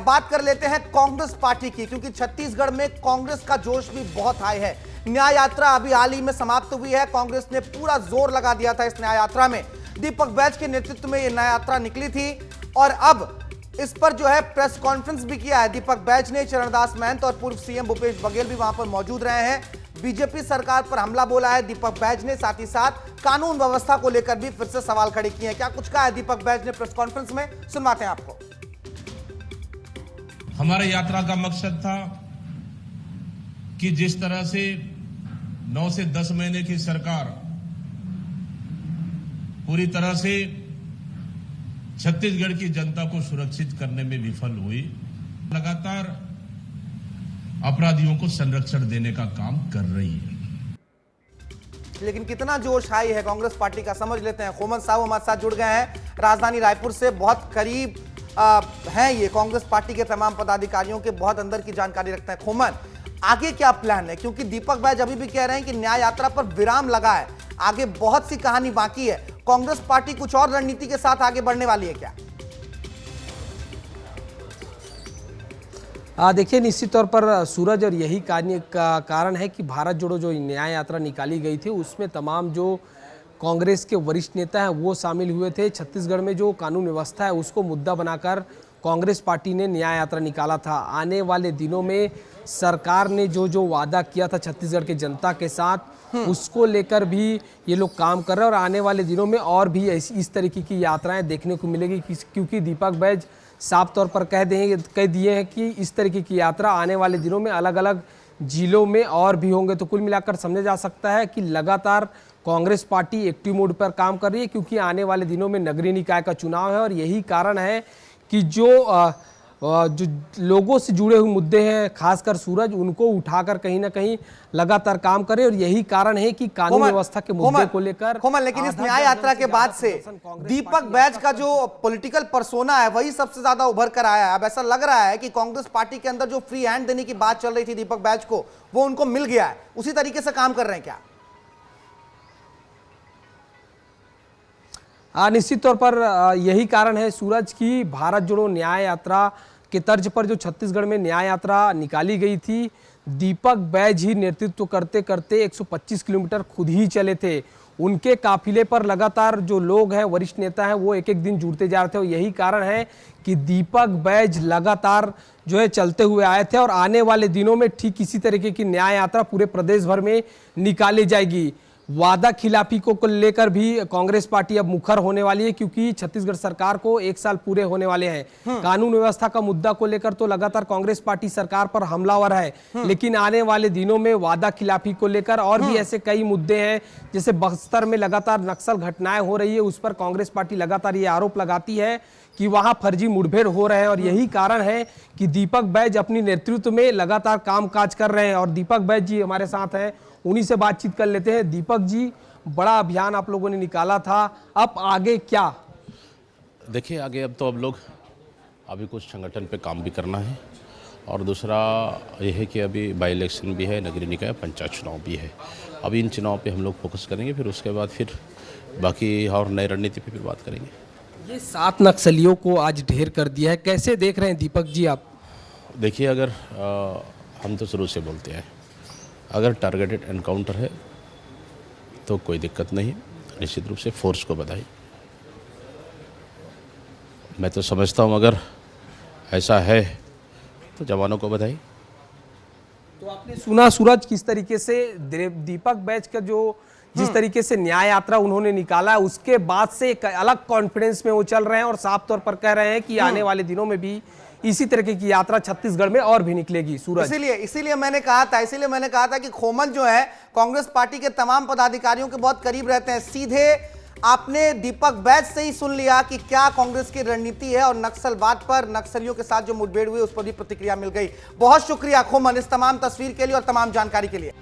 बात कर लेते हैं कांग्रेस पार्टी की, क्योंकि छत्तीसगढ़ में कांग्रेस का जोश भी बहुत हाई है। न्याय यात्रा अभी हाल ही में समाप्त हुई है। कांग्रेस ने पूरा जोर लगा दिया था इस न्याय यात्रा में। दीपक बैज के नेतृत्व में यह न्याय यात्रा निकली थी और अब इस पर जो है प्रेस कॉन्फ्रेंस भी किया है दीपक बैज ने। चरणदास महंत और पूर्व सीएम भूपेश बघेल भी वहां पर मौजूद रहे हैं। बीजेपी सरकार पर हमला बोला है दीपक बैज ने, साथ ही साथ कानून व्यवस्था को लेकर भी फिर से सवाल खड़े किए हैं। क्या कुछ कहा है दीपक बैज ने प्रेस कॉन्फ्रेंस में, सुनवाते हैं आपको। हमारे यात्रा का मकसद था कि जिस तरह से 9 से 10 महीने की सरकार पूरी तरह से छत्तीसगढ़ की जनता को सुरक्षित करने में विफल हुई, लगातार अपराधियों को संरक्षण देने का काम कर रही है। लेकिन कितना जोश हाई है कांग्रेस पार्टी का, समझ लेते हैं। खोमन साहू हमारे साथ जुड़ गए हैं, राजधानी रायपुर से, बहुत करीब हैं ये कांग्रेस पार्टी के तमाम पदाधिकारियों के, बहुत अंदर की जानकारी रखते हैं। खोमन, आगे क्या प्लान है? क्योंकि दीपक बैज अभी भी कह रहे हैं कि न्याय यात्रा पर विराम लगा है, आगे बहुत सी कहानी बाकी है। कांग्रेस पार्टी कुछ और रणनीति के साथ आगे बढ़ने वाली है क्या? देखिए, निश्चित तौर पर सूरज, और यही कारण है कि भारत जोड़ो जो न्याय यात्रा निकाली गई थी उसमें तमाम जो कांग्रेस के वरिष्ठ नेता हैं वो शामिल हुए थे। छत्तीसगढ़ में जो कानून व्यवस्था है उसको मुद्दा बनाकर कांग्रेस पार्टी ने न्याय यात्रा निकाला था। आने वाले दिनों में सरकार ने जो वादा किया था छत्तीसगढ़ के जनता के साथ, उसको लेकर भी ये लोग काम कर रहे हैं और आने वाले दिनों में और भी इस तरीके की यात्राएं देखने को मिलेगी, क्योंकि दीपक बैज साफ तौर पर कह दिए हैं कि इस तरीके की यात्रा आने वाले दिनों में अलग अलग जिलों में और भी होंगे। तो कुल मिलाकर समझा जा सकता है कि लगातार कांग्रेस पार्टी एक्टिव मोड पर काम कर रही है, क्योंकि आने वाले दिनों में नगरीय निकाय का चुनाव है और यही कारण है कि जो लोगों से जुड़े हुए मुद्दे हैं, खासकर सूरज, उनको उठाकर कहीं ना कहीं लगातार काम करे। और यही कारण है कि कानून व्यवस्था के मुद्दे को लेकर लेकिन इस न्याय यात्रा के बाद से दीपक बैज का जो पॉलिटिकल पर्सोना है वही सबसे ज्यादा उभर कर आया है। अब ऐसा लग रहा है कि कांग्रेस पार्टी के अंदर जो फ्री हैंड देने की बात चल रही थी दीपक बैज को, वो उनको मिल गया है। उसी तरीके से काम कर रहे हैं क्या? निश्चित तौर पर यही कारण है सूरज की भारत जोड़ो न्याय यात्रा के तर्ज पर जो छत्तीसगढ़ में न्याय यात्रा निकाली गई थी, दीपक बैज ही नेतृत्व करते करते 125 किलोमीटर खुद ही चले थे। उनके काफिले पर लगातार जो लोग हैं, वरिष्ठ नेता हैं, वो एक एक दिन जुड़ते जा रहे थे और यही कारण है कि दीपक बैज लगातार जो है चलते हुए आए थे और आने वाले दिनों में ठीक इसी तरीके की न्याय यात्रा पूरे प्रदेश भर में निकाली जाएगी। वादा खिलाफी को लेकर भी कांग्रेस पार्टी अब मुखर होने वाली है, क्योंकि छत्तीसगढ़ सरकार को 1 साल पूरे होने वाले हैं। कानून व्यवस्था का मुद्दा को लेकर तो लगातार कांग्रेस पार्टी सरकार पर हमलावर है, लेकिन आने वाले दिनों में वादा खिलाफी को लेकर और भी ऐसे कई मुद्दे हैं। जैसे बस्तर में लगातार नक्सल घटनाएं हो रही है, उस पर कांग्रेस पार्टी लगातार ये आरोप लगाती है कि वहां फर्जी मुठभेड़ हो रहे हैं और यही कारण है कि दीपक बैज अपनी नेतृत्व में लगातार कामकाज कर रहे हैं। और दीपक बैज जी हमारे साथ हैं, उन्हीं से बातचीत कर लेते हैं। दीपक जी, बड़ा अभियान आप लोगों ने निकाला था, अब आगे क्या? देखिए, आगे अब लोग अभी कुछ संगठन पे काम भी करना है और दूसरा यह है कि अभी बाई इलेक्शन भी है, नगरीय निकाय पंचायत चुनाव भी है। अभी इन चुनाव पे हम लोग फोकस करेंगे, फिर उसके बाद फिर बाकी और नई रणनीति पे फिर बात करेंगे। ये 7 नक्सलियों को आज ढेर कर दिया है, कैसे देख रहे हैं दीपक जी आप? देखिए, अगर हम तो शुरू से बोलते हैं, अगर टारगेटेड एनकाउंटर है तो कोई दिक्कत नहीं, निश्चित रूप से फोर्स को बधाई। मैं तो समझता हूँ अगर ऐसा है तो जवानों को बधाई। तो आपने सुना सूरज किस तरीके से दीपक बैज का जिस तरीके से न्याय यात्रा उन्होंने निकाला, उसके बाद से एक अलग कॉन्फिडेंस में वो चल रहे हैं और साफ तौर पर कह रहे हैं कि आने वाले दिनों में भी इसी तरीके की यात्रा छत्तीसगढ़ में और भी निकलेगी। सूरज, इसीलिए मैंने कहा था कि खोमन जो है कांग्रेस पार्टी के तमाम पदाधिकारियों के बहुत करीब रहते हैं। सीधे आपने दीपक बैज से ही सुन लिया कि क्या कांग्रेस की रणनीति है और नक्सलवाद पर, नक्सलियों के साथ जो मुठभेड़ हुई उस पर भी प्रतिक्रिया मिल गई। बहुत शुक्रिया खोमन इस तमाम तस्वीर के लिए और तमाम जानकारी के लिए।